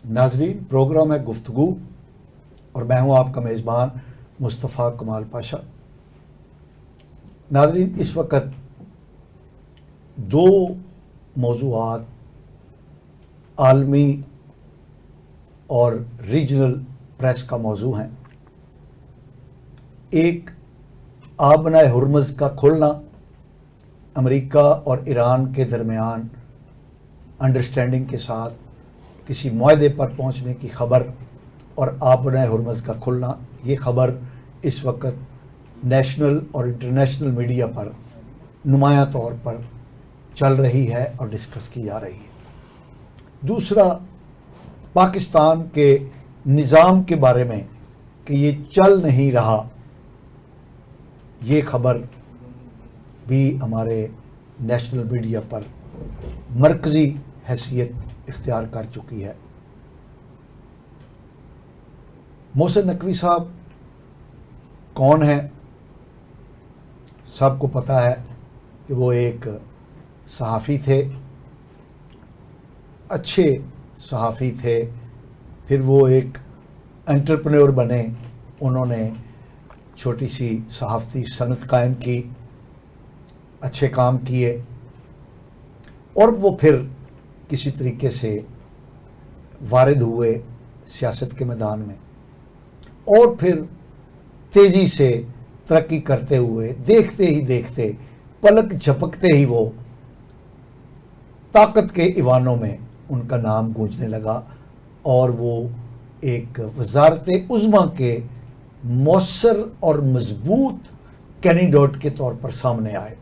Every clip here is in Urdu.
ناظرین، پروگرام ہے گفتگو اور میں ہوں آپ کا میزبان مصطفیٰ کمال پاشا۔ ناظرین، اس وقت دو موضوعات عالمی اور ریجنل پریس کا موضوع ہیں۔ ایک آبنۂ ہرمز کا کھلنا، امریکہ اور ایران کے درمیان انڈرسٹینڈنگ کے ساتھ کسی معاہدے پر پہنچنے کی خبر، اور آبنۂ ہرمز کا کھلنا، یہ خبر اس وقت نیشنل اور انٹرنیشنل میڈیا پر نمایاں طور پر چل رہی ہے اور ڈسکس کی جا رہی ہے۔ دوسرا، پاکستان کے نظام کے بارے میں کہ یہ چل نہیں رہا، یہ خبر بھی ہمارے نیشنل میڈیا پر مرکزی حیثیت اختیار کر چکی ہے۔ محسن نقوی صاحب کون ہیں؟ سب کو پتہ ہے کہ وہ ایک صحافی تھے، اچھے صحافی تھے، پھر وہ ایک انٹرپرینور بنے، انہوں نے چھوٹی سی صحافتی صنعت قائم کی، اچھے کام کیے، اور وہ پھر کسی طریقے سے وارد ہوئے سیاست کے میدان میں، اور پھر تیزی سے ترقی کرتے ہوئے دیکھتے ہی دیکھتے پلک جھپکتے ہی وہ طاقت کے ایوانوں میں ان کا نام گونجنے لگا، اور وہ ایک وزارت عظمیٰ کے مؤثر اور مضبوط کینڈیڈیٹ کے طور پر سامنے آئے۔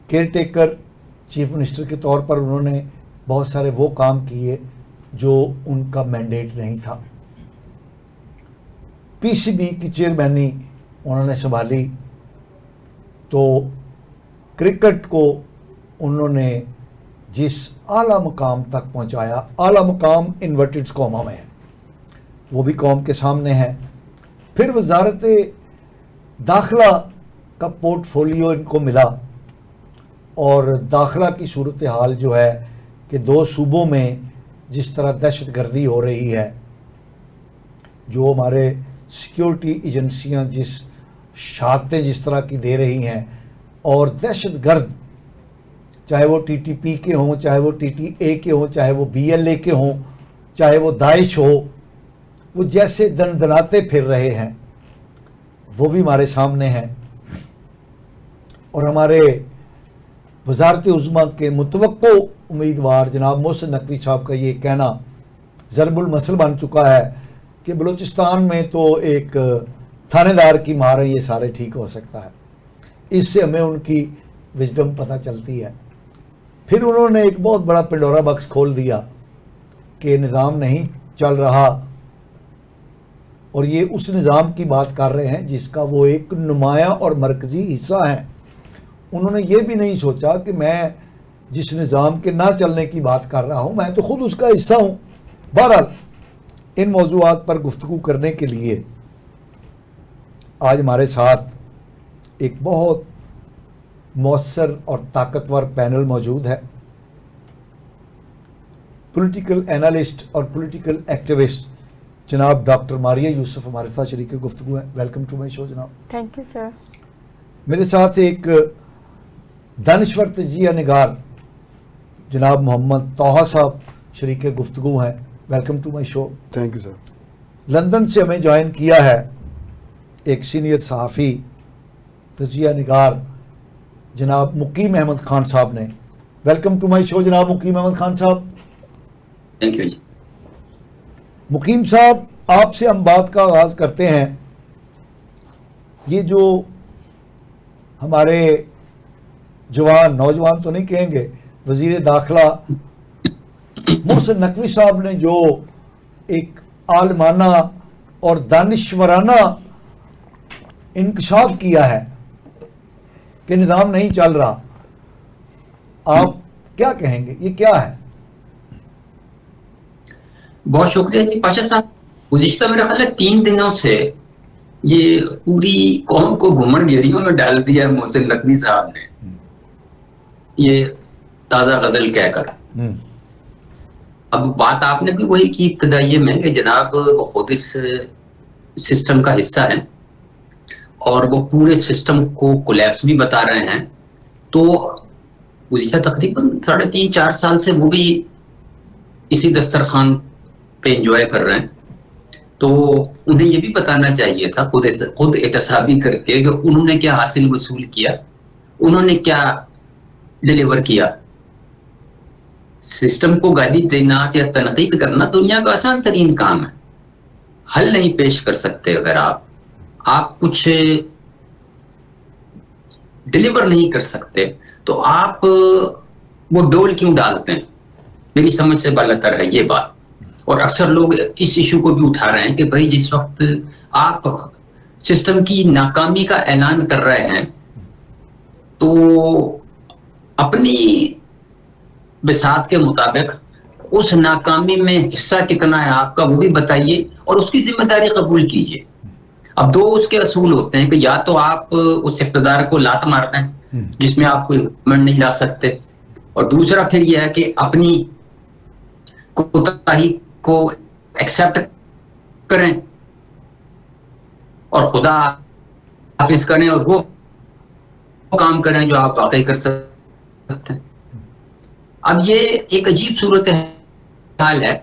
کیئر ٹیکر چیف منسٹر کے طور پر انہوں نے بہت سارے وہ کام کیے جو ان کا مینڈیٹ نہیں تھا۔ پی سی بی کی چیئرمینی انہوں نے سنبھالی تو کرکٹ کو انہوں نے جس اعلیٰ مقام تک پہنچایا، اعلیٰ مقام انورٹڈ کاما میں ہے، وہ بھی قوم کے سامنے ہے۔ پھر وزارت داخلہ کا پورٹ فولیو ان کو ملا، اور داخلہ کی صورتحال جو ہے کہ دو صوبوں میں جس طرح دہشت گردی ہو رہی ہے، جو ہمارے سیکیورٹی ایجنسیاں جس شہادتیں جس طرح کی دے رہی ہیں، اور دہشت گرد چاہے وہ ٹی ٹی پی کے ہوں، چاہے وہ ٹی ٹی اے کے ہوں، چاہے وہ بی ایل اے کے ہوں، چاہے وہ داعش ہو، وہ جیسے دندناتے پھر رہے ہیں، وہ بھی ہمارے سامنے ہیں۔ اور ہمارے وزارت عظمیٰ کے متوقع امیدوار جناب محسن نقوی صاحب کا یہ کہنا ضرب المثل بن چکا ہے کہ بلوچستان میں تو ایک تھانے دار کی مار ہے، یہ سارے ٹھیک ہو سکتا ہے۔ اس سے ہمیں ان کی وزڈم پتہ چلتی ہے۔ پھر انہوں نے ایک بہت بڑا پنڈورا باکس کھول دیا کہ نظام نہیں چل رہا، اور یہ اس نظام کی بات کر رہے ہیں جس کا وہ ایک نمایاں اور مرکزی حصہ ہیں۔ انہوں نے یہ بھی نہیں سوچا کہ میں جس نظام کے نہ چلنے کی بات کر رہا ہوں، میں تو خود اس کا حصہ ہوں۔ بہرحال ان موضوعات پر گفتگو کرنے کے لیے آج ہمارے ساتھ ایک بہت مؤثر اور طاقتور پینل موجود ہے۔ پولیٹیکل اینالسٹ اور پولیٹیکل ایکٹیوسٹ جناب ڈاکٹر ماریہ یوسف ہمارے ساتھ شریک گفتگو ہیں۔ ویلکم ٹو مائی شو جناب۔ تھینک یو سر۔ میرے ساتھ ایک دانشور تجزیہ نگار جناب محمد طٰہٰ صاحب شریک گفتگو ہیں۔ Welcome to my show. Thank you sir. London سے ہمیں جوائن کیا ہے ایک سینئر صحافی تجزیہ نگار جناب مقیم احمد خان صاحب نے۔ ویلکم ٹو مائی شو جناب مقیم احمد خان صاحب۔ تھینک یو جی۔ مقیم صاحب، آپ سے ہم بات کا آغاز کرتے ہیں۔ یہ جو ہمارے جوان، نوجوان تو نہیں کہیں گے، وزیر داخلہ محسن نقوی صاحب نے جو ایک عالمانہ اور دانشورانہ انکشاف کیا ہے کہ نظام نہیں چل رہا، آپ کیا کہیں گے؟ یہ کیا ہے؟ بہت شکریہ جی پاشا صاحب۔ گزشتہ میرا خیال ہے 3 دنوں سے یہ پوری قوم کو گھمن گیریوں میں ڈال دیا محسن نقوی صاحب نے، یہ تازہ غزل کہہ کر۔ اب بات آپ نے بھی وہی کی ابتدائی میں کہ جناب وہ خود اس سسٹم کا حصہ ہیں اور وہ پورے سسٹم کو کولیپس بھی بتا رہے ہیں. تو گزشتہ تقریباً 3.5-4 سال سے وہ بھی اسی دسترخوان پہ انجوائے کر رہے ہیں. تو انہیں یہ بھی بتانا چاہیے تھا خود احتسابی کر کے کہ انہوں نے کیا حاصل وصول کیا, انہوں نے کیا ڈیلیور کیا. سسٹم کو گالی دینا یا تنقید کرنا دنیا کا آسان ترین کام ہے. حل نہیں پیش کر سکتے اگر آپ کچھ ڈیلیور نہیں کر سکتے تو آپ وہ ڈول کیوں ڈالتے ہیں؟ میری سمجھ سے بالاتر ہے یہ بات. اور اکثر لوگ اس ایشو کو بھی اٹھا رہے ہیں کہ بھائی جس وقت آپ سسٹم کی ناکامی کا اعلان کر رہے ہیں تو اپنی بساط کے مطابق اس ناکامی میں حصہ کتنا ہے آپ کا وہ بھی بتائیے اور اس کی ذمہ داری قبول کیجیے. اب دو اس کے اصول ہوتے ہیں کہ یا تو آپ اس اقتدار کو لات مارتے ہیں جس میں آپ کوئی حکمران نہیں لا سکتے, اور دوسرا پھر یہ ہے کہ اپنی کوتاہی کو ایکسپٹ کریں اور خدا حافظ کریں اور وہ کام کریں جو آپ واقعی کر سکتے ہیں. اب یہ ایک عجیب صورت حال ہے.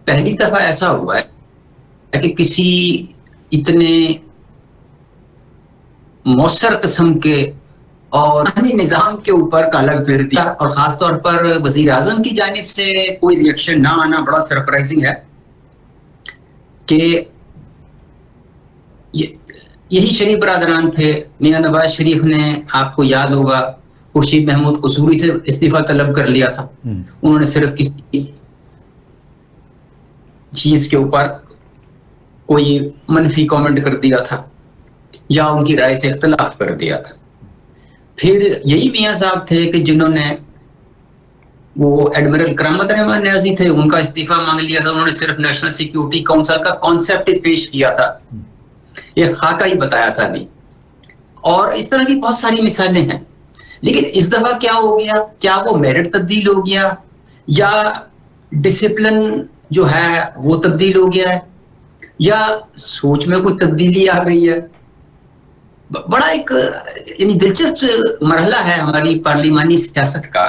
پہلی دفعہ ایسا ہوا ہے کہ کسی اتنے مؤثر قسم کے اور نظام کے اوپر کالا پھیر دیا, اور خاص طور پر وزیر اعظم کی جانب سے کوئی ریئیکشن نہ آنا بڑا سرپرائزنگ ہے. کہ یہی شریف برادران تھے. میاں نواز شریف نے, آپ کو یاد ہوگا, خورشید محمود قصوری سے استعفیٰ طلب کر لیا تھا. انہوں نے صرف کسی چیز کے اوپر کوئی منفی کامنٹ کر دیا تھا یا ان کی رائے سے اختلاف کر دیا تھا. پھر یہی میاں صاحب تھے کہ جنہوں نے, وہ ایڈمرل کرامت رحمان نیازی تھے, ان کا استعفیٰ مانگ لیا تھا. انہوں نے صرف نیشنل سیکیورٹی کونسل کا کانسیپٹ پیش کیا تھا, ایک خاکہ ہی بتایا تھا ابھی. اور اس طرح کی بہت ساری مثالیں ہیں. لیکن اس دفعہ کیا ہو گیا؟ کیا وہ میرٹ تبدیل ہو گیا یا ڈسپلن جو ہے وہ تبدیل ہو گیا ہے یا سوچ میں کوئی تبدیلی آ گئی ہے؟ بڑا ایک یعنی دلچسپ مرحلہ ہے ہماری پارلیمانی سیاست کا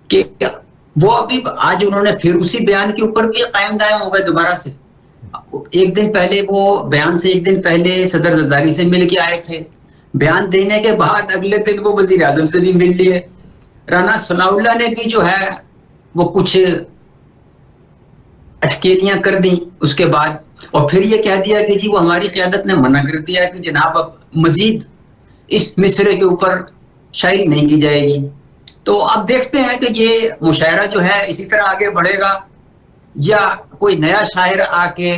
کہ وہ ابھی آج انہوں نے پھر اسی بیان کے اوپر بھی قائم دائم ہو گئے دوبارہ سے. ایک دن پہلے وہ بیان سے ایک دن پہلے صدر زرداری سے مل کے آئے تھے. بیان دینے کے بعد اگلے دن وہ وزیر اعظم سے بھی مل لیے. رانا ثناء اللہ نے بھی جو ہے وہ کچھ اٹکیلیاں کر دیں اس کے بعد, اور پھر یہ کہہ دیا کہ جی وہ ہماری قیادت نے منع کر دیا کہ جناب اب مزید اس مصرے کے اوپر شاعری نہیں کی جائے گی. تو اب دیکھتے ہیں کہ یہ مشاعرہ جو ہے اسی طرح آگے بڑھے گا یا کوئی نیا شاعر آ کے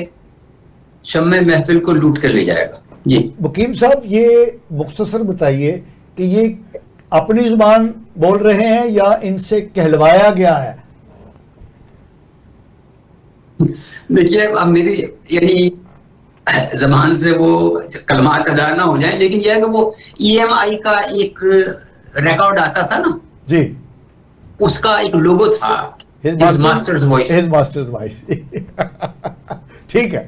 شمع محفل کو لوٹ کر لے جائے گا. جی وکیم صاحب, یہ مختصر بتائیے کہ یہ اپنی زبان بول رہے ہیں یا ان سے کہلوایا گیا ہے؟ دیکھیے اب میری یعنی زبان سے وہ کلمات ادا نہ ہو جائیں, لیکن یہ ہے کہ وہ ای ایم آئی کا ایک ریکارڈ آتا تھا نا جی, اس کا ایک لوگو تھا, His Master's Voice. His Master's Voice. ٹھیک ہے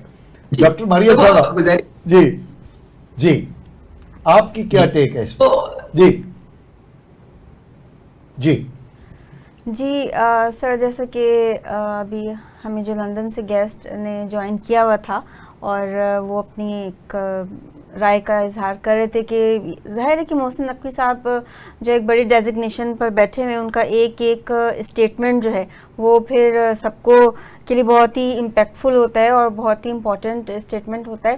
ڈاکٹر ماریا صاحب, جی جی آپ کی کیا ٹیک ہے اس پر؟ جی جی جی سر, جیسے کہ ابھی ہمیں جو لندن سے گیسٹ نے جوائن کیا ہوا تھا اور وہ اپنی ایک رائے کا اظہار کر رہے تھے کہ ظاہر ہے کہ محسن نقوی صاحب جو ایک بڑی ڈیزگنیشن پر بیٹھے ہوئے, ان کا ایک ایک اسٹیٹمنٹ جو ہے وہ پھر سب کو کے لیے بہت ہی امپیکٹفل ہوتا ہے اور بہت ہی امپورٹنٹ اسٹیٹمنٹ ہوتا ہے.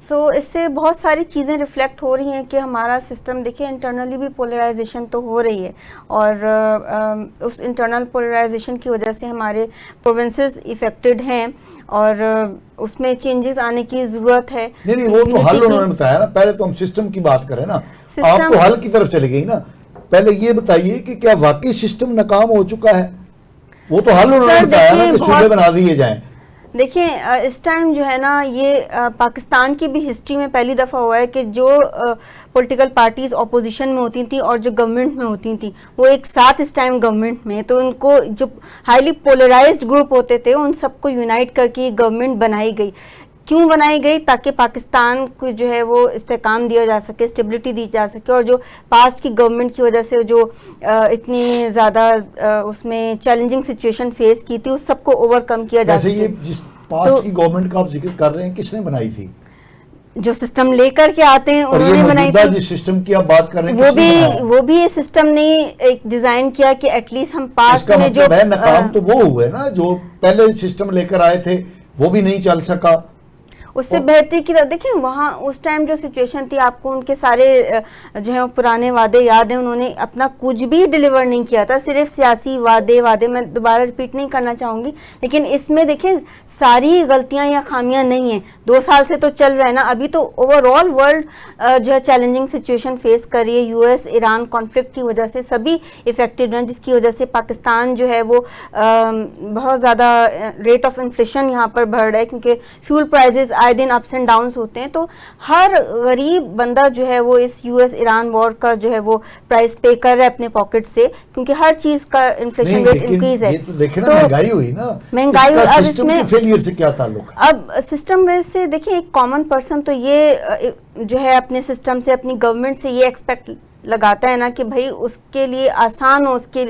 سو اس سے بہت ساری چیزیں ریفلیکٹ ہو رہی ہیں کہ ہمارا سسٹم دیکھیں انٹرنلی بھی پولرائزیشن تو ہو رہی ہے, اور اس انٹرنل پولرائزیشن کی وجہ سے ہمارے پروونسز افیکٹڈ ہیں اور اس میں چینجز آنے کی ضرورت ہے. نہیں وہ تو حل انہوں نے بتایا نا, پہلے تو ہم سسٹم کی بات کریں نا, آپ تو حل کی طرف چلے گئی نا. پہلے یہ بتائیے کہ کیا واقعی سسٹم ناکام ہو چکا ہے؟ وہ تو حل انہوں نے بتایا نا کہ صوبے بنا دیے جائیں. دیکھیں اس ٹائم جو ہے نا یہ پاکستان کی بھی ہسٹری میں پہلی دفعہ ہوا ہے کہ جو پولیٹیکل پارٹیز اپوزیشن میں ہوتی تھیں اور جو گورنمنٹ میں ہوتی تھیں وہ ایک ساتھ اس ٹائم گورنمنٹ میں، تو ان کو جو ہائیلی پولرائزڈ گروپ ہوتے تھے ان سب کو یونائٹ کر کے یہ گورنمنٹ بنائی گئی. کیوں بنائی گئی؟ تاکہ پاکستان کو جو ہے وہ استحکام دیا جا سکے، اسٹیبلٹی دی جا سکے، اور جو پاسٹ کی گورنمنٹ کی وجہ سے جو اتنی زیادہ اس میں چیلنجنگ سچویشن فیس کی تھی اس سب کو اوور کم کیا جا سکے. یہ جس پاسٹ کی گورنمنٹ کا آپ ذکر کر رہے ہیں کس نے بنائی تھی؟ جو سسٹم لے کر کے آتے ہیں انہوں نے بنائی تھی. جس سسٹم کی آپ بات کر رہے ہیں وہ بھی یہ سسٹم نے ایک ڈیزائن کیا کہ ایٹ لیسٹ ہم پاسٹ میں جو ناکام تو وہ ہوئے نا، جو پہلے سسٹم لے کر آئے تھے وہ بھی نہیں چل سکا. اس سے بہتری کی طرف دیکھیں وہاں اس ٹائم جو سچویشن تھی، آپ کو ان کے سارے جو ہے پرانے وعدے یاد ہیں، انہوں نے اپنا کچھ بھی ڈیلیور نہیں کیا تھا، صرف سیاسی وعدے. میں دوبارہ ریپیٹ نہیں کرنا چاہوں گی، لیکن اس میں دیکھیں ساری غلطیاں یا خامیاں نہیں ہیں. 2 سال سے تو چل رہا ہے نا، ابھی تو اوور آل ورلڈ جو ہے چیلنجنگ سچویشن فیس کر رہی ہے. US ایران کانفلکٹ کی وجہ سے سبھی افیکٹڈ ہیں، جس کی وجہ سے پاکستان جو ہے وہ بہت زیادہ ریٹ آف انفلیشن یہاں پر بڑھ رہا ہے، کیونکہ فیول پرائزز آئے دن اپس اینڈ ڈاؤنس ہوتے ہیں. تو ہر غریب بندہ جو ہے وہ اس US ایران وار کا جو ہے وہ پرائز پے کر رہا ہے اپنے پاکٹ سے، کیونکہ ہر چیز کا انفلیشن ریٹ انکریز ہے. تو مہنگائی ہوئی نا، مہنگائی اب اس میں فیلئر سے کیا تعلق ہے؟ اب سسٹم میں سے دیکھیں ایک کامن پرسن تو یہ جو ہے اپنے سسٹم سے اپنی گورنمنٹ سے یہ ایکسپیکٹ لگاتا ہے نا کہ بھائی اس کے لیے آسان ہو، اس کے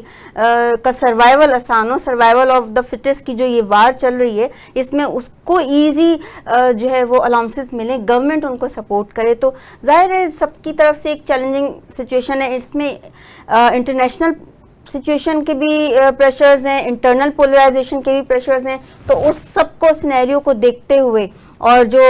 کا سروائیول آسان ہو. سروائیول آف دا فٹسٹ کی جو یہ وار چل رہی ہے اس میں اس کو ایزی جو ہے وہ الاؤنسز ملیں، گورنمنٹ ان کو سپورٹ کرے. تو ظاہر ہے سب کی طرف سے ایک چیلنجنگ سچویشن ہے. اس میں انٹرنیشنل سچویشن کے بھی پریشرز ہیں، انٹرنل پولرائزیشن کے بھی پریشرز ہیں. تو اس سب کو سینیریو کو دیکھتے ہوئے اور جو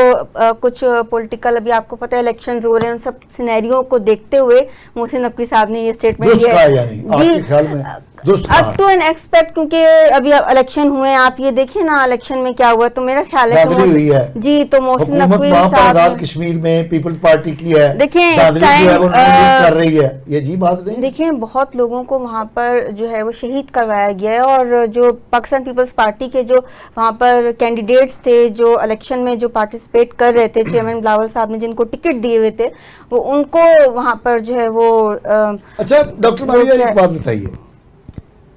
کچھ پولیٹیکل ابھی آپ کو پتہ ہے الیکشنز ہو رہے ہیں، ان سب سینیریو کو دیکھتے ہوئے محسن نقوی صاحب نے یہ اسٹیٹمنٹ دیا ہے. اپ ٹو این ایکسپیکٹ، کیونکہ ابھی الیکشن ہوئے ہیں، آپ یہ دیکھیں نا الیکشن میں کیا ہوا. تو میرا خیال ہے جی تو محسن نقوی صاحب کشمیر میں پیپلز پارٹی کی ہے، دیکھیں کر رہی ہے، یہ جی بات نہیں. دیکھیں بہت لوگوں کو وہاں پر جو ہے وہ شہید کروایا گیا ہے، اور جو پاکستان پیپلز پارٹی کے جو وہاں پر کینڈیڈیٹس تھے جو الیکشن میں جو پارٹیسپیٹ کر رہے تھے، چیئرمین بلاول صاحب نے جن کو ٹکٹ دیے ہوئے تھے، وہ ان کو وہاں پر جو ہے وہ اچھا ڈاکٹر ماریہ ایک بات بتائیے،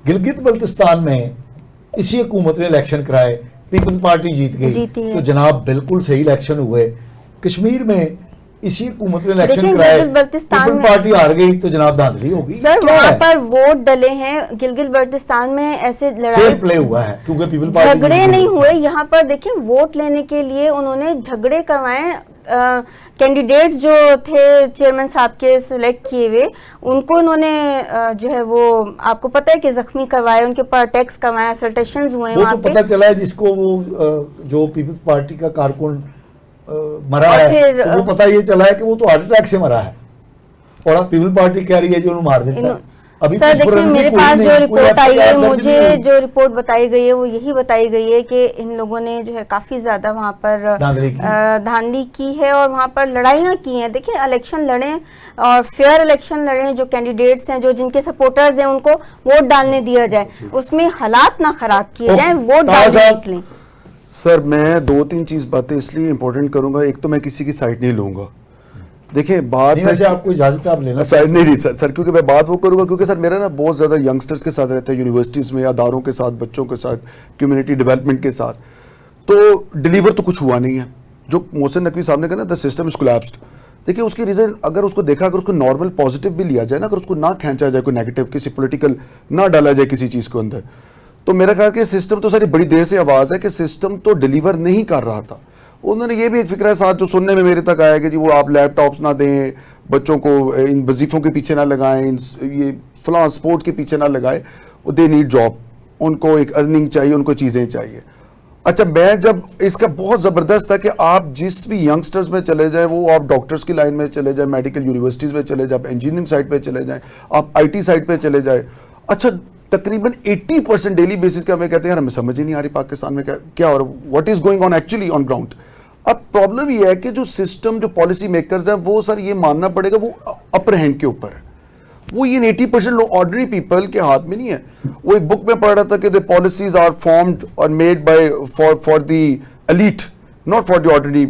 گلگت بلتستان میں اسی حکومت نے الیکشن کرائے، پیپلز پارٹی جیت گئی تو جناب بالکل صحیح الیکشن ہوئے. کشمیر میں اسی حکومت نے الیکشن کرائے، پیپلز پارٹی ہار گئی تو جناب دھاندلی ہوگی. سر وہاں پر ووٹ ڈلے ہیں، گلگت بلتستان میں ایسے لڑائی پلے ہوا ہے کیونکہ پیپلز پارٹی جھگڑے نہیں ہوئے. یہاں پر دیکھیں ووٹ لینے کے لیے انہوں نے جھگڑے کروائے. کینڈیڈیٹ جو تھے چیئرمین صاحب کے سلیکٹ کیے ہوئے، ان کو انہوں نے جو ہے وہ آپ کو پتہ ہے کہ زخمی کروائے، ان کے اوپر اٹیکس کروائے، اسلٹیشنز ہوئے وہاں پہ. پتہ چلا ہے جس کو وہ جو پیپلز پارٹی کا کارکن مرا ہے وہ پتہ یہ چلا ہے کہ وہ تو ہارٹ اٹیک سے مرا ہے، اور اب پیپل پارٹی کہہ رہی ہے جو انہوں مار دیتا ہے. سر دیکھیں میرے پاس جو رپورٹ آئی ہے، مجھے جو رپورٹ بتائی گئی ہے وہ یہی بتائی گئی ہے کہ ان لوگوں نے جو ہے کافی زیادہ وہاں پر دھاندلی کی ہے اور وہاں پر لڑائیاں کی ہیں. دیکھیں الیکشن لڑیں اور فیئر الیکشن لڑیں، جو کینڈیڈیٹس ہیں جو جن کے سپورٹرز ہیں ان کو ووٹ ڈالنے دیا جائے، اس میں حالات نہ خراب کیے جائیں، ووٹ ڈالنے نکلیں. سر میں 2-3 چیز باتیں اس لیے امپورٹنٹ کروں گا. ایک تو میں کسی کی سائڈ نہیں لوں گا. دیکھیں بات ویسے آپ کو اجازت ہے آپ لینا سائڈ نہیں سر کیونکہ میں بات وہ کروں گا کیونکہ سر میرا نا بہت زیادہ ینگسٹرز کے ساتھ رہتا ہے، یونیورسٹیز میں، اداروں کے ساتھ، بچوں کے ساتھ، کمیونٹی ڈیولپمنٹ کے ساتھ. تو ڈیلیور تو کچھ ہوا نہیں ہے. جو محسن نقوی صاحب نے کہا نا دا سسٹم از کولیپسڈ. دیکھیں اس کی ریزن اگر اس کو دیکھا، اگر اس کو نارمل پازیٹیو بھی لیا جائے نا، اگر اس کو نہ کھینچا جائے کوئی نیگیٹو، کسی پولیٹیکل نہ ڈالا جائے کسی چیز کے اندر، تو میرا خیال کہ سسٹم تو ساری بڑی دیر سے آواز ہے کہ سسٹم تو ڈیلیور نہیں کر رہا تھا. انہوں نے یہ بھی ایک فکر ہے ساتھ جو سننے میں میرے تک آیا کہ جی وہ آپ لیپ ٹاپس نہ دیں، بچوں کو ان وظیفوں کے پیچھے نہ لگائیں، یہ فلاں سپورٹ کے پیچھے نہ لگائے، دے نیڈ جاب، ان کو ایک ارننگ چاہیے، ان کو چیزیں چاہیے. اچھا میں جب اس کا بہت زبردست ہے کہ آپ جس بھی ینگسٹرز میں چلے جائیں، وہ آپ ڈاکٹرز کی لائن میں چلے جائیں، میڈیکل یونیورسٹیز میں چلے جائیں، آپ انجینئرنگ سائٹ پہ چلے جائیں، آپ IT سائٹ پہ چلے جائیں. اچھا تقریباً 80% ڈیلی بیسس کا ہمیں کہتے ہیں یار ہمیں سمجھ ہی نہیں آ رہی پاکستان میں کیا ہو رہا ہے، what is going on actually on ground. اب پرابلم یہ ہے کہ جو سسٹم، جو پالیسی میکرز ہیں وہ سر یہ ماننا پڑے گا وہ اپر ہینڈ کے اوپر ہے. وہ یہ 80% آرڈنری پیپل کے ہاتھ میں نہیں ہے. وہ ایک بک میں پڑھ رہا تھا کہ the policies are formed or made by for the elite, not for the ordinary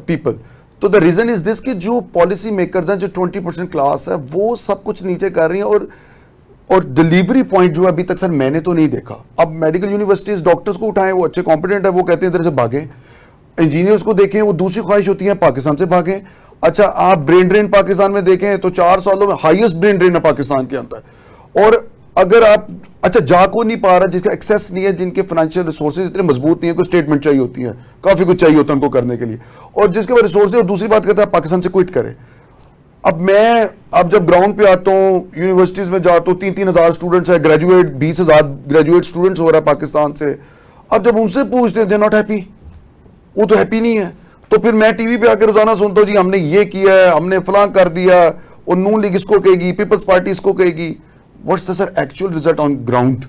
people. تو the reason is this کہ جو پالیسی میکرز ہیں, جو 20% کلاس ہے, وہ سب کچھ نیچے کر رہی ہیں. اور ڈلیوری پوائنٹ جو ہے ابھی تک سر میں نے تو نہیں دیکھا. اب میڈیکل یونیورسٹیز ڈاکٹرز کو اٹھائیں, وہ اچھے کمپیٹنٹ ہیں, وہ کہتے ہیں ادھر سے بھاگیں. انجینئرز کو دیکھیں, وہ دوسری خواہش ہوتی ہے پاکستان سے بھاگیں. اچھا آپ برین ڈرین پاکستان میں دیکھیں تو 4 سالوں میں ہائیسٹ برین ڈرین ہے پاکستان کے اندر. اور اگر آپ اچھا جا کو نہیں پا رہا, جس کا ایکسیس نہیں ہے, جن کے فائنینشیل ریسورسز اتنے مضبوط نہیں ہیں, کوئی اسٹیٹمنٹ چاہیے ہوتی ہیں, کافی کچھ چاہیے ہوتا ہے ان کو کرنے کے لیے, اور جس کے بعد ریسورس اور دوسری بات کہتا ہے پاکستان سے کوئٹ کرے. اب جب گراؤنڈ پہ آتا ہوں, یونیورسٹیز میں جاتا ہوں, 3-3 ہزار اسٹوڈنٹس ہیں, گریجویٹ 20 ہزار گریجویٹ اسٹوڈنٹس ہو رہا ہے پاکستان سے. اب جب ان سے پوچھتے ہیں دے ناٹ ہیپی, وہ تو ہیپی نہیں ہے. تو پھر میں ٹی وی پہ آ کے روزانہ سنتا ہوں جی ہم نے یہ کیا ہے, ہم نے فلاں کر دیا, اور نون لیگ اس کو کہے گی, پیپلز پارٹی اس کو کہے گی. What's the sir actual result on ground?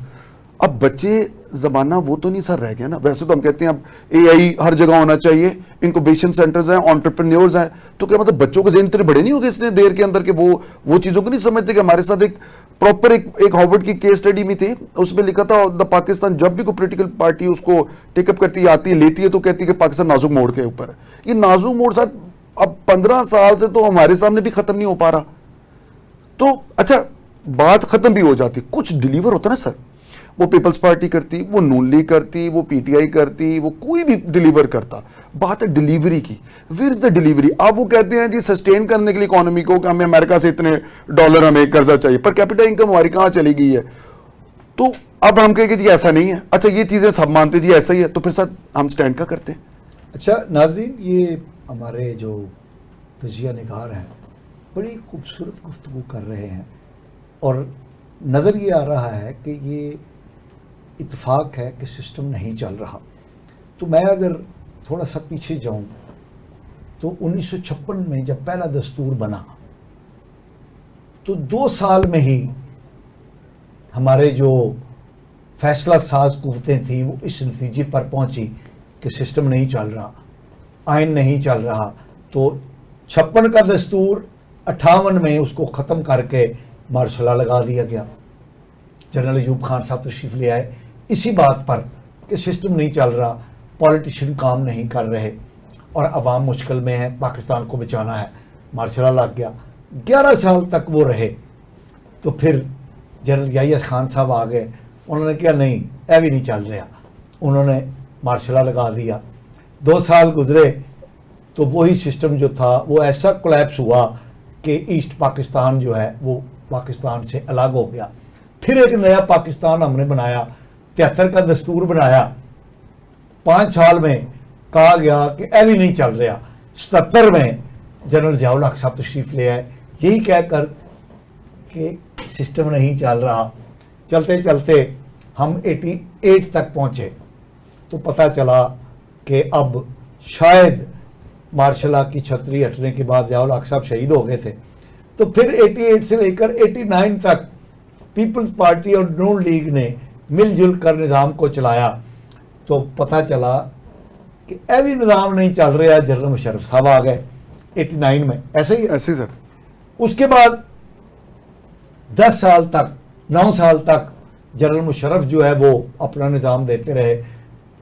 اب بچے زمانہ وہ تو نہیں سر رہ گیا نا. ویسے تو ہم کہتے ہیں اب اے آئی ہر جگہ ہونا چاہیے, انکوبیشن سینٹرز ہیں, انٹرپرینیورز ہیں, تو کیا مطلب بچوں کے ذہن اتنے بڑے نہیں ہو گئے اس نے دیر کے اندر کہ وہ چیزوں کو نہیں سمجھتے. کہ ہمارے ساتھ ایک پراپر ایک ہارورڈ کی کیس اسٹڈی میں تھی, اس میں لکھا تھا دا پاکستان, جب بھی کوئی پولیٹیکل پارٹی اس کو ٹیک اپ کرتی ہے, آتی ہے, لیتی ہے, تو کہتی ہے کہ پاکستان نازک موڑ کے اوپر ہے. یہ نازک موڑ ساتھ اب 15 سال سے تو ہمارے سامنے بھی ختم نہیں ہو پا رہا. تو اچھا بات ختم بھی ہو جاتی, کچھ ڈیلیور ہوتا نا سر. وہ پیپلز پارٹی کرتی, وہ نون لیگ کرتی, وہ پی ٹی آئی کرتی, وہ کوئی بھی ڈیلیور کرتا. بات ہے ڈیلیوری کی. Where is the delivery? آپ وہ کہتے ہیں جی سسٹین کرنے کے لیے اکانومی کو کہ ہمیں امریکہ سے اتنے ڈالر ہمیں قرضہ چاہیے, پر کیپٹل انکم ہماری کہاں چلی گئی ہے. تو اب ہم کہیں کہ جی ایسا نہیں ہے. اچھا یہ چیزیں سب مانتے جی ایسا ہی ہے, تو پھر سر ہم سٹینڈ کا کرتے ہیں. اچھا ناظرین, یہ ہمارے جو تجزیہ نگار ہیں بڑی خوبصورت گفتگو کر رہے ہیں, اور نظر یہ آ رہا ہے کہ یہ اتفاق ہے کہ سسٹم نہیں چل رہا. تو میں اگر تھوڑا سا پیچھے جاؤں تو 1956 میں جب پہلا دستور بنا تو 2 سال میں ہی ہمارے جو فیصلہ ساز قوتیں تھیں وہ اس نتیجے پر پہنچی کہ سسٹم نہیں چل رہا, آئین نہیں چل رہا. تو 56 کا دستور 58 میں اس کو ختم کر کے مارشل لا لگا دیا گیا. جنرل ایوب خان صاحب تشریف لے آئے اسی بات پر کہ سسٹم نہیں چل رہا, پولیٹیشین کام نہیں کر رہے اور عوام مشکل میں ہے, پاکستان کو بچانا ہے. مارشل لا لگ گیا, 11 سال تک وہ رہے. تو پھر جنرل یحییٰ خان صاحب آ گئے, انہوں نے کیا نہیں اے بھی نہیں چل رہا, انہوں نے مارشل لا لگا دیا. 2 سال گزرے تو وہی سسٹم جو تھا وہ ایسا کولیپس ہوا کہ ایسٹ پاکستان جو ہے وہ پاکستان سے الگ ہو گیا. پھر ایک نیا پاکستان ہم نے بنایا, 73 کا دستور بنایا. 5 سال میں کہا گیا کہ اے بھی نہیں چل رہا. 77 میں جنرل ضیاء الحق صاحب تشریف لے آئے یہی کہہ کر کہ سسٹم نہیں چل رہا. چلتے چلتے ہم 88 تک پہنچے تو پتہ چلا کہ اب شاید مارشل لا کی چھتری ہٹنے کے بعد ضیاء الحق صاحب شہید ہو گئے تھے. تو پھر 88 سے لے کر 89 تک پیپلز پارٹی اور نون لیگ نے مل جل کر نظام کو چلایا. تو پتہ چلا کہ ایوی نظام نہیں چل رہا. جنرل مشرف صاحب آ گئے 89 میں, ایسے ہی سر. اس کے بعد 10 سال تک 9 سال تک جنرل مشرف جو ہے وہ اپنا نظام دیتے رہے.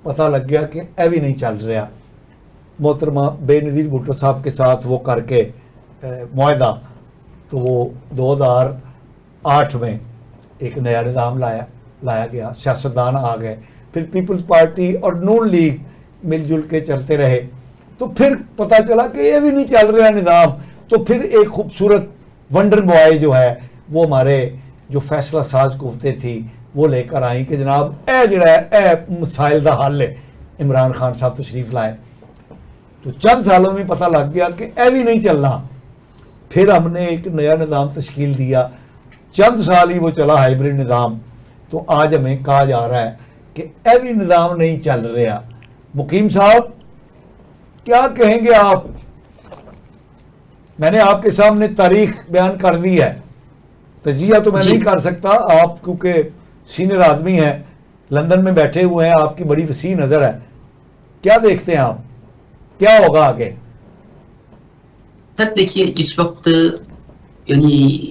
پتہ لگ گیا کہ ایوی نہیں چل رہا. محترمہ بے نظیر بھٹو صاحب کے ساتھ وہ کر کے معاہدہ, تو وہ 2008 میں ایک نیا نظام لایا گیا. سیاستدان آ گئے, پھر پیپلز پارٹی اور نون لیگ مل جل کے چلتے رہے. تو پھر پتہ چلا کہ یہ بھی نہیں چل رہا نظام. تو پھر ایک خوبصورت ونڈر بوائے جو ہے وہ ہمارے جو فیصلہ ساز قوتیں تھی وہ لے کر آئیں کہ جناب اے جڑا ہے اے مسائل دا حل ہے. عمران خان صاحب تشریف لائے. تو چند سالوں میں پتہ لگ گیا کہ اے بھی نہیں چلنا. پھر ہم نے ایک نیا نظام تشکیل دیا, چند سال ہی وہ چلا, ہائیبرڈ نظام. تو آج ہمیں کہا جا رہا ہے کہ اے بھی نظام نہیں چل رہا. مقیم صاحب کیا کہیں گے آپ؟ میں نے آپ کے سامنے تاریخ بیان کر دی ہے, تجزیہ تو میں نہیں کر سکتا, آپ کیونکہ سینئر آدمی ہیں, لندن میں بیٹھے ہوئے ہیں, آپ کی بڑی وسیع نظر ہے. کیا دیکھتے ہیں آپ, کیا ہوگا آگے؟ سر دیکھیے جس وقت یعنی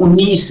19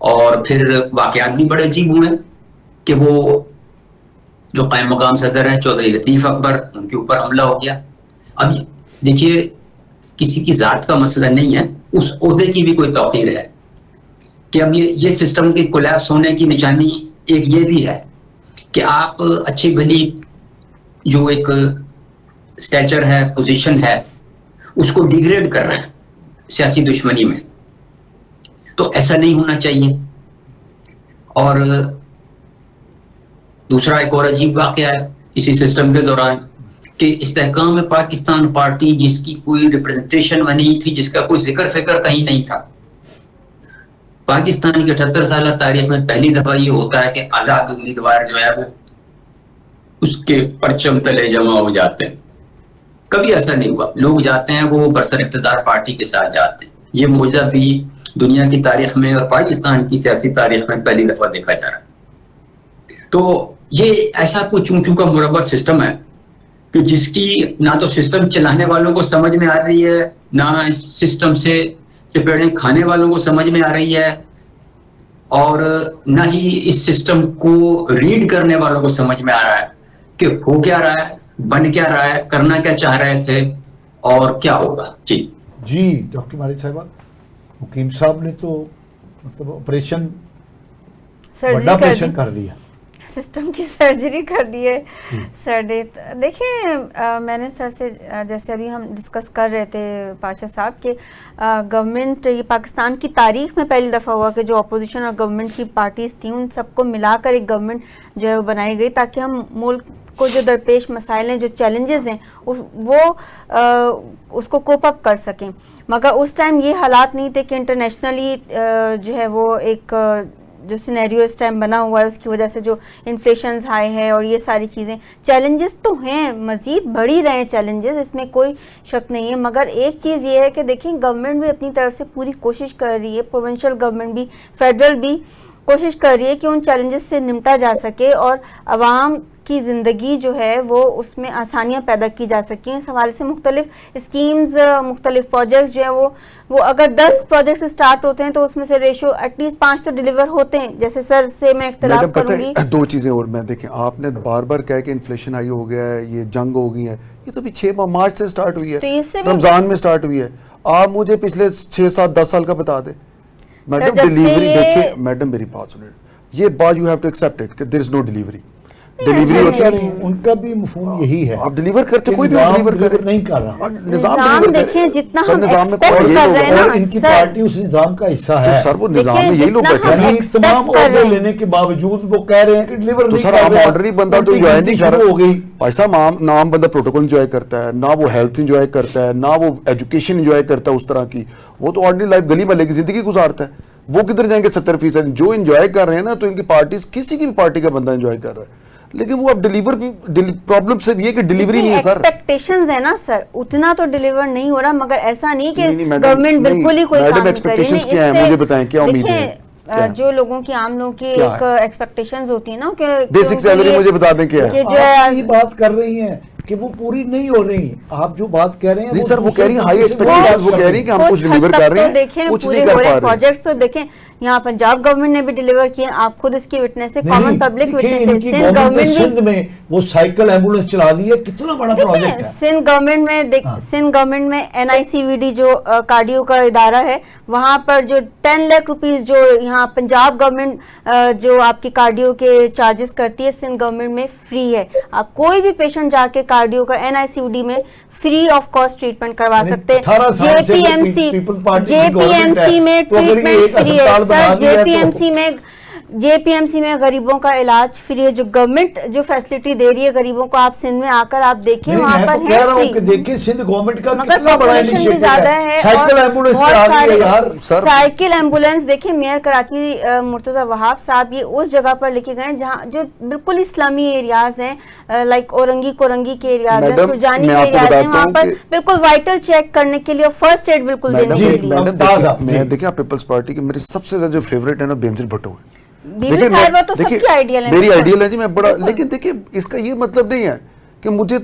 اور پھر واقعات بھی بڑے عجیب ہوئے کہ وہ جو قائم مقام صدر ہیں چودھری لطیف اکبر، ان کے اوپر حملہ ہو گیا. اب دیکھیے کسی کی ذات کا مسئلہ نہیں ہے، اس عہدے کی بھی کوئی توقیر ہے کہ اب یہ سسٹم کے کولیپس ہونے کی نشانی ایک یہ بھی ہے کہ آپ اچھی بھلی جو ایک اسٹیچر ہے، پوزیشن ہے، اس کو ڈیگریڈ کر رہے ہیں سیاسی دشمنی میں. تو ایسا نہیں ہونا چاہیے. اور دوسرا ایک اور عجیب واقعہ ہے اسی سسٹم کے دوران کہ استحکام پاکستان پارٹی جس کی کوئی ریپرزنٹیشن نہیں تھی، جس کا کوئی ذکر فکر کہیں نہیں تھا، پاکستان کی 78 سالہ تاریخ میں پہلی دفعہ یہ ہوتا ہے کہ آزاد امیدوار جو ہے وہ اس کے پرچم تلے جمع ہو جاتے ہیں. کبھی ایسا نہیں ہوا. لوگ جاتے ہیں وہ برسر اقتدار پارٹی کے ساتھ جاتے ہیں. یہ معجزہ بھی دنیا کی تاریخ میں اور پاکستان کی سیاسی تاریخ میں پہلی دفعہ دیکھا جا رہا ہے. تو یہ ایسا کچھ اونچوں کا مربع سسٹم ہے کہ جس کی نہ تو سسٹم چلانے والوں کو سمجھ میں آ رہی ہے، نہ اس سسٹم سے چپیڑیں کھانے والوں کو سمجھ میں آ رہی ہے، اور نہ ہی اس سسٹم کو ریڈ کرنے والوں کو سمجھ میں آ رہا ہے کہ ہو کیا رہا ہے، بن کیا رہا ہے، کرنا کیا چاہ رہے تھے اور کیا ہوگا. جی ڈاکٹر ماجد صاحبہ، حکیم صاحب نے تو مطلب آپریشن بڑا آپریشن کر دیا، سسٹم کی سرجری کر دی ہے سر نے. دیکھیں میں نے سر سے جیسے ابھی ہم ڈسکس کر رہے تھے پاشا صاحب کہ گورنمنٹ یہ پاکستان کی تاریخ میں پہلی دفعہ ہوا کہ جو اپوزیشن اور گورنمنٹ کی پارٹیز تھیں ان سب کو ملا کر ایک گورنمنٹ جو ہے وہ بنائی گئی تاکہ ہم ملک کو جو درپیش مسائل ہیں، جو چیلنجز ہیں، وہ اس کو کوپ اپ کر سکیں. مگر اس ٹائم یہ حالات نہیں تھے کہ انٹرنیشنلی جو ہے وہ ایک جو سینیریو اس ٹائم بنا ہوا ہے اس کی وجہ سے جو انفلیشنز ہائی ہے اور یہ ساری چیزیں، چیلنجز تو ہیں، مزید بڑھ ہی رہے ہیں چیلنجز، اس میں کوئی شک نہیں ہے. مگر ایک چیز یہ ہے کہ دیکھیں گورنمنٹ بھی اپنی طرف سے پوری کوشش کر رہی ہے، پروونشل گورنمنٹ بھی، فیڈرل بھی کوشش کر رہی ہے کہ ان چیلنجز سے نمٹا جا سکے اور عوام کی زندگی جو ہے وہ اس میں آسانیاں پیدا کی جا سکیں. اس حوالے سے مختلف اسکیمز، مختلف پروجیکٹس جو ہیں وہ اگر 10 پروجیکٹس اسٹارٹ ہوتے ہیں تو اس میں سے ریشو ایٹ لیسٹ 5 تو ڈیلیور ہوتے ہیں. جیسے سر سے میں اختلاف کروں گی. دو چیزیں اور میں دیکھیں، آپ نے بار بار کہا کہ انفلیشن ہائی ہو گیا ہے، یہ جنگ ہو گئی ہے، یہ تو ابھی 6 مارچ سے سٹارٹ ہوئی ہے، رمضان میں سٹارٹ ہوئی ہے. آپ مجھے پچھلے 6 7 10 سال کا بتا دیں. میڈم ڈیلیوری دیکھیں، میڈم میری بات سنیں، یہ بات you have to accept it کہ there is know delivery. Delivery ہوتی ہے، ان کا بھی مفہوم یہی ہے، آپ ڈیلیور کرتے، کوئی بھی ڈیلیور نہیں کر رہا. نظام دیکھیں جتنا ہم ایکسپیکٹ کر رہے ہیں نا، ان کی پارٹی اس نظام کا حصہ ہے. سر وہ نظام میں یہی لوگ بیٹھے ہیں، تمام عہدے لینے کے باوجود وہ کہہ رہے ہیں کہ ڈیلیور نہیں کر رہے. سر آرڈنری بندہ تو انجوائے نہیں کر رہا. ہو گئی ایسا نام بندہ پروٹوکول انجوائے کرتا ہے، نہ وہ ہیلتھ انجوائے کرتا ہے، نہ وہ ایجوکیشن انجوائے کرتا ہے اس طرح کی. وہ تو آرڈنری لائف گلی محلے کی زندگی گزارتا ہے. وہ کدھر جائیں گے 70%؟ جو انجوائے کر رہے ہیں نا، تو ان کی پارٹیز، کسی کی بھی پارٹی کا بندہ انجوائے کر رہا ہے، لیکن وہ اب ڈیلیور بھی پرابلم سے یہ کہ ڈیلیوری نہیں ہے. سر ایکسپیکٹیشنز ہے نا سر، اتنا تو ڈیلیور نہیں ہو رہا. مگر ایسا نہیں کہ گورنمنٹ بالکل ہی کوئی کام نہیں کر رہی. کیا ہے مجھے بتائیں، کیا امید ہے؟ جو لوگوں کی عام لوگوں کی ایک ایکسپیکٹیشنز ہوتی ہیں نا کہ بیسک سیلری مجھے بتا دیں کیا ہے. آپ یہ بات کر رہی ہیں کہ وہ پوری نہیں ہو رہی. آپ جو بات کہہ رہے ہیں، نہیں سر، وہ کہہ رہی ہیں ہائی ایکسپیکٹیشنز، وہ کہہ رہی ہیں کہ ہم کچھ ڈیلیور کر رہے ہیں، کچھ نہیں کر پا رہے. پروجیکٹس تو دیکھیں یہاں پنجاب گورنمنٹ نے بھی ڈیلیور کیے، آپ خود اس کی وٹنس ہے، کامن پبلک وٹنس ہے. سندھ گورنمنٹ سندھ میں وہ سائیکل ایمبولینس چلا دی ہے، کتنا بڑا پروجیکٹ ہے. سندھ گورنمنٹ میں NICVD جو کارڈیو کا ادارہ ہے، وہاں پر جو 10 لاکھ روپیز جو یہاں پنجاب گورنمنٹ جو آپ کی کارڈیو کے چارجز کرتی ہے، سندھ گورنمنٹ میں فری ہے. آپ کوئی بھی پیشنٹ جا کے کارڈیو کا NICVD میں فری آف کاسٹ ٹریٹمنٹ کروا سکتے ہیں. JPMC میں ٹریٹمنٹ فری ہے سر. JPMC میں غریبوں کا علاج فری ہے. جو گورنمنٹ جو فیسلٹی دے رہی ہے غریبوں کو، آپ سندھ میں آ کر آپ دیکھیں، وہاں پر ہے فری. دیکھیں سندھ گورنمنٹ کا مگر کتنا بڑا پاپولیشن بھی زیادہ ہے. سائیکل ایمبولینس چلا رہی ہے یار. سائیکل ایمبولینس دیکھیں، میئر کراچی مرتضی وہاب صاحب یہ اس جگہ پر لے کے گئے جہاں جو بالکل اسلامی ایریاز ہیں، لائک اورنگی کورنگی کے ایریاز ہیں، سرجانی کے ایریاز ہیں، وہاں پر بالکل وائٹل چیک کرنے کے لیے اور فرسٹ ایڈ بالکل دینے کے لیے. میں دیکھیں پیپلز پارٹی کے میرے سب سے زیادہ جو فیوریٹ ہے نا بینظیر بھٹو ہے. میری آئیڈیل ہے جی، میں بڑا، لیکن دیکھیں اس کا یہ مطلب نہیں ہے کہ مجھے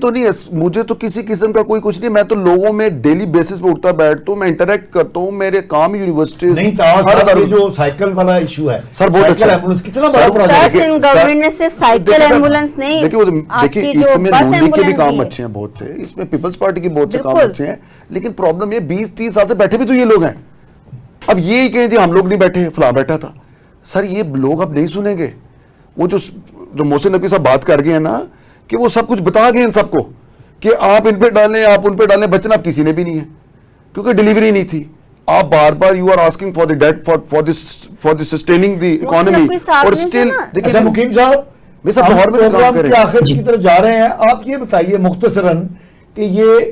تو کسی قسم کا کوئی کچھ نہیں, میں تو لوگوں میں ڈیلی بیسس پہ اٹھتا بیٹھتا ہوں, میں انٹریکٹ کرتا ہوں, میرے کام یونیورسٹی نہیں تھا. یہ جو سائیکل والا ایشو ہے سر بہت اچھا ایمبولینس کتنا بڑا پروجیکٹ ہے. گورنمنٹ نے صرف سائیکل ایمبولینس نہیں, دیکھیے اس میں نون لیگ کے بھی کام اچھے ہیں بہت سے, اس میں پیپلز پارٹی کے بہت سے کام اچھے ہیں, لیکن پرابلم یہ 20-30 سال سے بیٹھے بھی تو یہ لوگ ہیں. اب یہ کہیں جی ہم لوگ نہیں بیٹھے, فلاں بیٹھا تھا. سر یہ لوگ اب نہیں سنیں گے. وہ جو محسن نقوی صاحب بات کر گئے ہیں نا, کہ وہ سب کچھ بتا گئے ان سب کو کہ آپ ان پہ ڈالیں, آپ ان پہ ڈالیں, بچنا اب کسی نے بھی نہیں ہے کیونکہ ڈیلیوری نہیں تھی. آپ بار بار you are asking for the date for the sustaining the economy, اور اسٹل اچھا مقیم صاحب پروگرام کے آخر کی طرف جا رہے ہیں, آپ یہ بتائیے مختصراً کہ یہ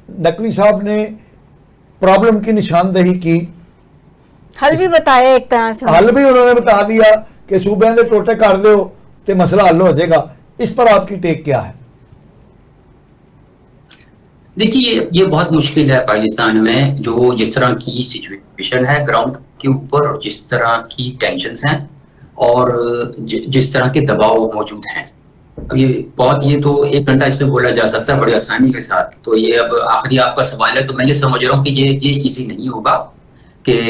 نقوی صاحب نے پرابلم کی نشاندہی کی, حل بھی بتایا ایک طرح سے, حل بھی انہوں نے بتا دیا کہ صوبے دے ٹوٹے کر دو تو مسئلہ حل ہو جائے گا. اس پر آپ کی ٹیک کیا ہے؟ دیکھیے یہ بہت مشکل ہے پاکستان میں, جو جس طرح کی سچویشن ہے گراؤنڈ کے اوپر, اور جس طرح کی ٹینشنز ہیں اور جس طرح کے دباؤ موجود ہیں. اب یہ تو 1 گھنٹہ اس پہ بولا جا سکتا ہے بڑی آسانی کے ساتھ. تو یہ اب آخری آپ کا سوال ہے, تو میں یہ سمجھ رہا ہوں کہ یہ ایزی نہیں ہوگا کہ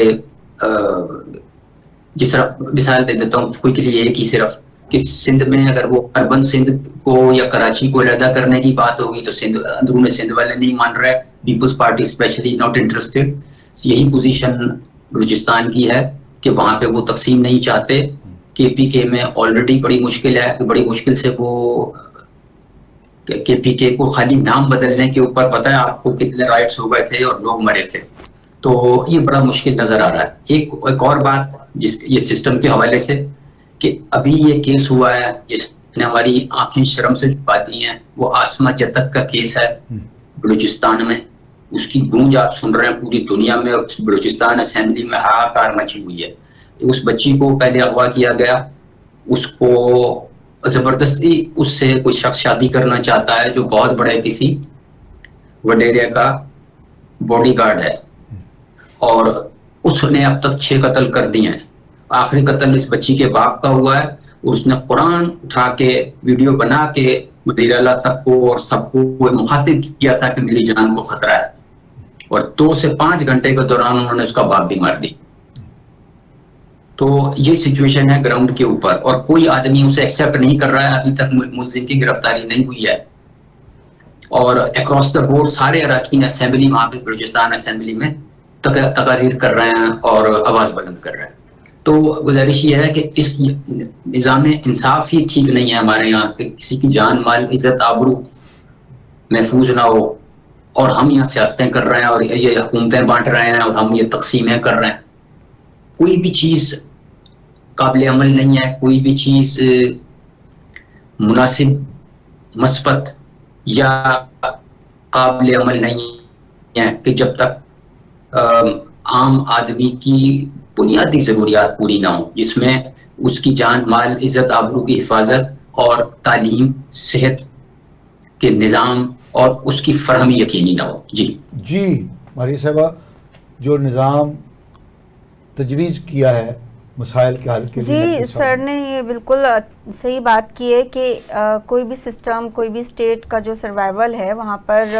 جس طرح مثال دے دیتا ہوں کوئی کے لیے ایک ہی صرف, کہ سندھ میں اگر وہ اربن سندھ کو یا کراچی کو علیحدہ کرنے کی بات ہوگی تو اندرون سندھ والے نہیں مان رہے, peoples party especially not interested. یہی پوزیشن بلوچستان کی ہے کہ وہاں پہ وہ تقسیم نہیں چاہتے. کے پی کے میں آلریڈی بڑی مشکل ہے, بڑی مشکل سے وہ کے پی کے کو خالی نام بدلنے کے اوپر پتہ ہے آپ کو کتنے رائٹس ہو گئے تھے اور لوگ مرے تھے. تو یہ بڑا مشکل نظر آ رہا ہے. ایک اور بات یہ سسٹم کے حوالے سے, کہ ابھی یہ کیس ہوا ہے جس نے ہماری آنکھیں شرم سے چھپا دی ہیں, وہ آسمہ جتک کا کیس ہے بلوچستان میں. اس کی گونج آپ سن رہے ہیں پوری دنیا میں, اور بلوچستان اسمبلی میں ہاہاکار مچی ہوئی ہے. اس بچی کو پہلے اغوا کیا گیا, اس کو زبردستی اس سے کوئی شخص شادی کرنا چاہتا ہے جو بہت بڑے کسی وڈیرے کا باڈی گارڈ ہے, اور اس نے اب تک 6 قتل کر دیے ہیں. آخری قتل اس بچی کے باپ کا ہوا ہے, اور اس نے قرآن اٹھا کے ویڈیو بنا کے وزیر اعلیٰ تک کو اور سب کو مخاطب کیا تھا کہ میری جان کو خطرہ ہے, اور 2 سے 5 گھنٹے کے دوران انہوں نے اس کا باپ بھی مار دی. تو یہ سچویشن ہے گراؤنڈ کے اوپر, اور کوئی آدمی اسے ایکسیپٹ نہیں کر رہا ہے. ابھی تک ملزم کی گرفتاری نہیں ہوئی ہے, اور اکراس دا بورڈ سارے اراکین اسمبلی وہاں پہ بلوچستان اسمبلی میں تقاریر کر رہے ہیں اور آواز بلند کر رہے ہیں. تو گزارش یہ ہے کہ اس نظام انصاف ہی ٹھیک نہیں ہے ہمارے یہاں, کہ کسی کی جان مال عزت آبرو محفوظ نہ ہو, اور ہم یہاں سیاستیں کر رہے ہیں اور یہ حکومتیں بانٹ رہے ہیں اور ہم یہ تقسیمیں کر رہے ہیں. کوئی بھی چیز قابل عمل نہیں ہے, کوئی بھی چیز مناسب مثبت یا قابل عمل نہیں ہے کہ جب تک عام آدمی کی بنیادی ضروریات پوری نہ ہوں, جس میں اس کی جان مال عزت آبرو کی حفاظت اور تعلیم صحت کے نظام اور اس کی فراہمی یقینی نہ ہو. جی ماری صاحبہ, جو نظام تجویز کیا ہے مسائل کے حل کے لیے, جی سر نے یہ بالکل صحیح بات کی ہے کہ کوئی بھی سسٹم, کوئی بھی اسٹیٹ کا جو سروائیول ہے وہاں پر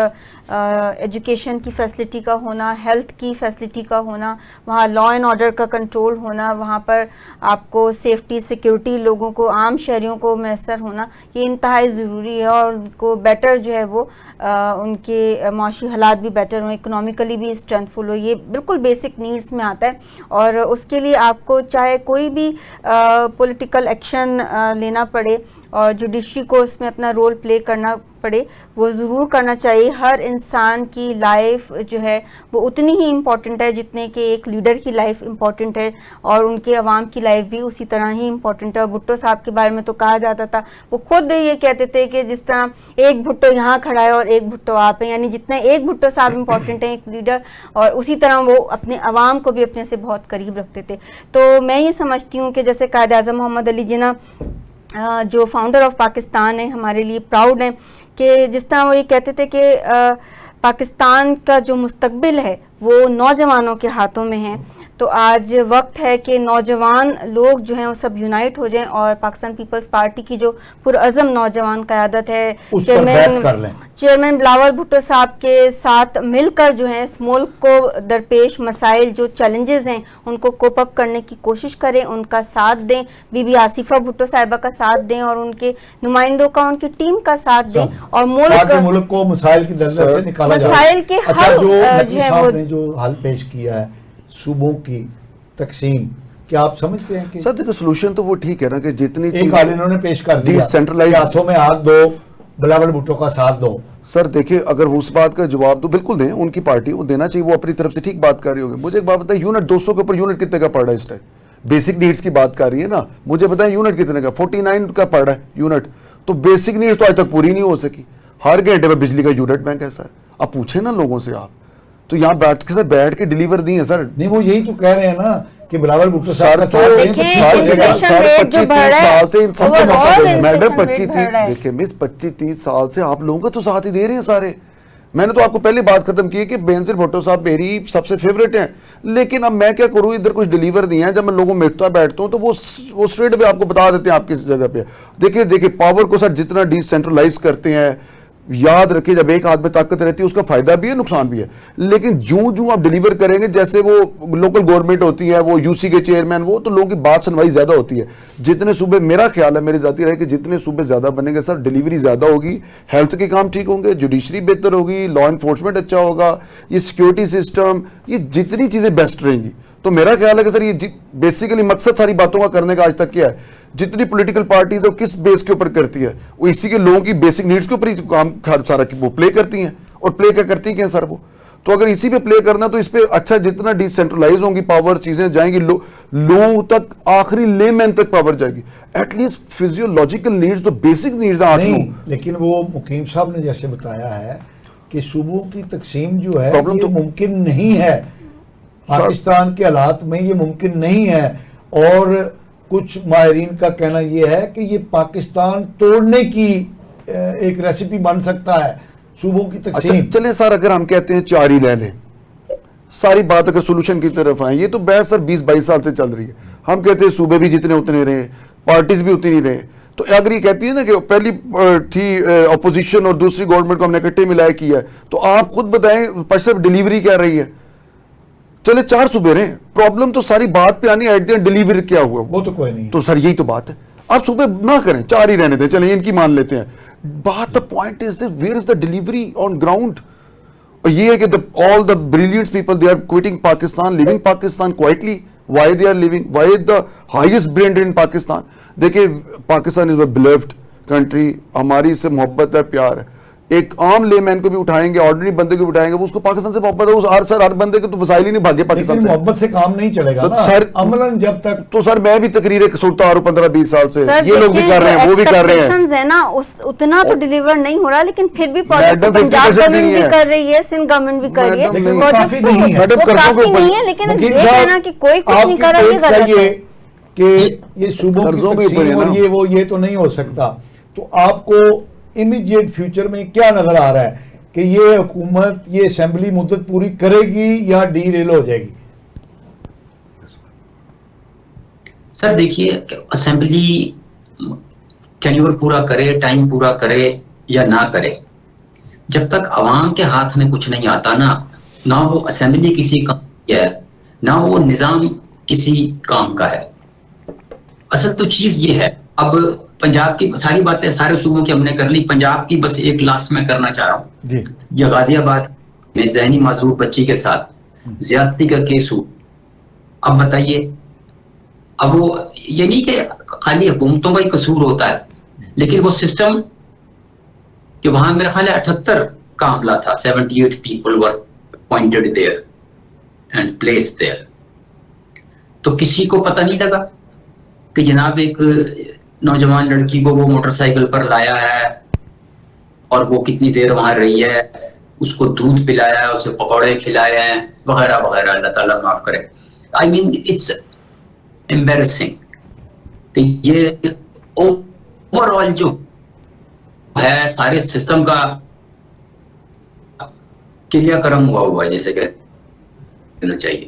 ایجوکیشن کی فیسلٹی کا ہونا, ہیلتھ کی فیسلٹی کا ہونا, وہاں لا اینڈ آرڈر کا کنٹرول ہونا, وہاں پر آپ کو سیفٹی سیکیورٹی لوگوں کو, عام شہریوں کو میسر ہونا, یہ انتہائی ضروری ہے. اور ان کو بیٹر جو ہے وہ ان کے معاشی حالات بھی بیٹر ہوں, اکنامیکلی بھی اسٹرینتھفل ہو, یہ بالکل بیسک نیڈس میں آتا ہے. اور اس کے لیے آپ کو چاہے کوئی بھی پولیٹیکل ایکشن لینا پڑے اور جوڈیشری کو اس میں اپنا رول پلے کرنا پڑے, وہ ضرور کرنا چاہیے. ہر انسان کی لائف جو ہے وہ اتنی ہی امپورٹنٹ ہے جتنے کہ ایک لیڈر کی لائف امپورٹنٹ ہے, اور ان کے عوام کی لائف بھی اسی طرح ہی امپورٹنٹ ہے. اور بھٹو صاحب کے بارے میں تو کہا جاتا تھا, وہ خود یہ کہتے تھے کہ جس طرح ایک بھٹو یہاں کھڑا ہے اور ایک بھٹو آپ ہیں, یعنی جتنا ایک بھٹو صاحب امپورٹنٹ ہیں ایک لیڈر, اور اسی طرح وہ اپنے عوام کو بھی اپنے سے بہت قریب رکھتے تھے. تو میں یہ سمجھتی ہوں کہ جیسے قائد اعظم محمد علی جناح جو فاؤنڈر آف پاکستان ہیں, ہمارے لیے پراؤڈ ہیں, کہ جس طرح وہ یہ کہتے تھے کہ پاکستان کا جو مستقبل ہے وہ نوجوانوں کے ہاتھوں میں ہے. تو آج وقت ہے کہ نوجوان لوگ جو ہیں وہ سب یونائٹ ہو جائیں اور پاکستان پیپلز پارٹی کی جو پرعزم نوجوان قیادت ہے اس پر بیعت کر لیں. چیئرمین بلاول بھٹو صاحب کے ساتھ مل کر جو ہے اس ملک کو درپیش مسائل جو چیلنجز ہیں ان کو کوپ اپ کرنے کی کوشش کریں, ان کا ساتھ دیں, بی بی آصفہ بھٹو صاحبہ کا ساتھ دیں اور ان کے نمائندوں کا, ان کی ٹیم کا ساتھ دیں اور ملک کو مسائل کی دلدل سے نکالا جائے. مسائل کے اچھا, جو حل نقوی صاحب نے جو حل پیش کیا ہے صوبوں کی تقسیم, کیا آپ سمجھتے ہیں کہ سر دیکھو سولوشن تو وہ ٹھیک ہے نا کہ جتنی ایک حال انہوں نے پیش کر دیا ڈیسینٹرلائز, ہاتھوں میں ہاتھ دو, بلاول بھٹو کا ساتھ دو. سر دیکھیں اگر وہ اس بات کا جواب دو بالکل دیں, ان کی پارٹی وہ دینا چاہیے, وہ اپنی طرف سے ٹھیک بات کر رہی ہوگی. مجھے ایک بات بتائیں, یونٹ 200 کے اوپر یونٹ کتنے کا پڑ رہا ہے اس ٹائم؟ بیسک نیڈز کی بات کر رہی ہے نا, مجھے بتائیں یونٹ کتنے کا؟ 49 کا پڑ رہا ہے یونٹ. تو بیسک نیڈز تو آج تک پوری نہیں ہو سکی. ہر گھنٹے میں بجلی کا یونٹ بینک ہے سر. اب پوچھیں نا لوگوں سے, آپ تو یہاں بیٹھ کے ڈیلیور دی ہیں سر. نہیں وہ یہی تو کہہ رہے ہیں نا کہ بلاول بھٹو سال صاحب سے 25-30 سال سے آپ لوگوں کا تو ساتھ ہی دے رہے ہیں سارے. میں نے تو آپ کو پہلے بات ختم کی کہ بینظیر بھٹو صاحب میری سب سے فیوریٹ ہیں, لیکن اب میں کیا کروں, ادھر کچھ ڈیلیور نہیں ہے. جب میں لوگوں میں بیٹھتا ہوں تو وہ اسٹریٹ پہ آپ کو بتا دیتے ہیں آپ کس جگہ پہ. دیکھیے پاور کو سر جتنا ڈی سینٹرلائز کرتے ہیں, یاد رکھیں جب ایک ہاتھ میں طاقت رہتی ہے اس کا فائدہ بھی ہے نقصان بھی ہے, لیکن جو آپ ڈیلیور کریں گے, جیسے وہ لوکل گورنمنٹ ہوتی ہے, وہ یو سی کے چیئرمین, وہ تو لوگوں کی بات سنوائی زیادہ ہوتی ہے. جتنے صوبے, میرا خیال ہے میری ذاتی رائے کہ جتنے صوبے زیادہ بنیں گے سر ڈیلیوری زیادہ ہوگی, ہیلتھ کے کام ٹھیک ہوں گے, جوڈیشری بہتر ہوگی, لا انفورسمنٹ اچھا ہوگا, یہ سیکیورٹی سسٹم, یہ جتنی چیزیں بیسٹ رہیں گی. تو میرا خیال ہے کہ سر یہ بیسیکلی مقصد ساری باتوں کا کرنے کا آج تک کیا ہے, جتنی پولیٹیکل پارٹیز وہ کس بیس کے اوپر کرتی ہے, وہ اسی کے لوگوں کی بیسک نیڈز کے اوپر ہی کام سارا وہ پلے کرتی ہیں. اور پلے کیا کرتی ہیں سر وہ, تو اگر اسی پہ پلے کرنا تو اس پہ اچھا جتنا ڈی سینٹرلائز ہوں گی پاور, چیزیں جائیں گی لوگوں تک, آخری لے مین تک پاور جائے گی. ایٹ لیسٹ فزیولوجیکل نیڈز تو بیسک نیڈز نہیں, لیکن وہ مقیم صاحب نے جیسے بتایا ہے کہ صوبوں کی تقسیم جو ہے یہ ممکن نہیں ہے, پاکستان کے حالات میں یہ ممکن نہیں ہے. اور کچھ ماہرین کا کہنا یہ ہے کہ یہ پاکستان توڑنے کی ایک ریسیپی بن سکتا ہے صوبوں کی تقسیم. چلیں سر اگر ہم کہتے ہیں 4 ہی لے لیں, ساری بات اگر سولوشن کی طرف آئیں, یہ تو بحث سر 20-22 سال سے چل رہی ہے. ہم کہتے ہیں صوبے بھی جتنے اتنے رہے, پارٹیز بھی اتنی رہے. تو اگر یہ کہتی ہے نا کہ پہلی تھی اپوزیشن اور دوسری گورنمنٹ کو ہم نے اکٹھے ملایا کیا ہے, تو آپ خود بتائیں صرف ڈیلیوری کیا رہی ہے. چلے 4 صوبے رہے, پرابلم تو ساری بات پہ آنی ایٹ دی اینڈ ڈیلیور کیا ہوا, وہ تو کوئی نہیں. تو سر یہی تو بات ہے, آپ صوبے نہ کریں, 4 ہی رہنے دیں, چلیں ان کی مان لیتے ہیں. بات the point is that where is the delivery on ground. اور یہ ہے کہ all the brilliant people they are quitting Pakistan, leaving Pakistan quietly. Why they are leaving? Why the highest brain in Pakistan? دیکھیں Pakistan is a beloved country, ہماری سے محبت ہے, پیار ہے. ایک عام لے مین کو بھی اٹھائیں گے, آرڈنری بندے کو بھی اٹھائیں گے, وہ اس کو پاکستان سے محبت ہے. ہر بندے کو تو وسائل ہی نہیں بھاگے پاکستان سے. محبت سے کام نہیں چلے گا نا عملاً جب تک. تو سر میں بھی تقریریں سنتا آ رہا ہوں 15-20 سال سے, یہ لوگ بھی کر رہے ہیں, وہ بھی کر رہے ہیں نا, اتنا تو ڈیلیور نہیں ہو رہا, لیکن پھر بھی پنجاب گورنمنٹ بھی کر رہی ہے, سندھ گورنمنٹ بھی کر رہی ہے. وہ کافی نہیں ہے, لیکن یہ کہنا کہ کوئی کچھ نہیں کر رہا, یہ غلط ہے. کہ یہ صوبوں کی تقسیم اور یہ تو نہیں ہو سکتا. تو آپ کو امیڈیٹ فیوچر میں کیا نظر آ رہا ہے کہ یہ حکومت یہ اسمبلی مدت پوری کرے گی یا ڈی ریل ہو جائے گی؟ سر دیکھیے اسمبلی ٹینیور پورا کرے, ٹائم پورا کرے یا نہ کرے, جب تک عوام کے ہاتھ میں کچھ نہیں آتا نا, نہ وہ اسمبلی کسی کام کی ہے, نہ وہ نظام کسی کام کا ہے. اصل تو چیز یہ ہے, اب پنجاب کی ساری باتیں سارے صوبوں کی ہم نے کر لی, پنجاب کی بس ایک لاسٹ میں کرنا چاہ رہا ہوں. یہ غازی آباد میں ذہنی معذور بچی کے ساتھ زیادتی کا کیس ہو. اب بتائیے, اب وہ یہ نہیں کہ خالی حکومتوں کا ہی قصور ہوتا ہے, لیکن وہ سسٹم کہ وہاں میرا خیال ہے 78 کا عملہ تھا, 78 people were appointed there and placed there. تو کسی کو پتہ نہیں لگا کہ جناب ایک نوجوان لڑکی کو وہ موٹر سائیکل پر لایا ہے اور وہ کتنی دیر وہاں رہی ہے, اس کو دودھ پلایا ہے, اسے پکوڑے کھلائے ہیں وغیرہ وغیرہ. اللہ تعالیٰ معاف کرے. I mean it's embarrassing کہ یہ اوور آل جو ہے سارے سسٹم کا کریا کرم ہوا ہے, جیسے کہنا چاہیے.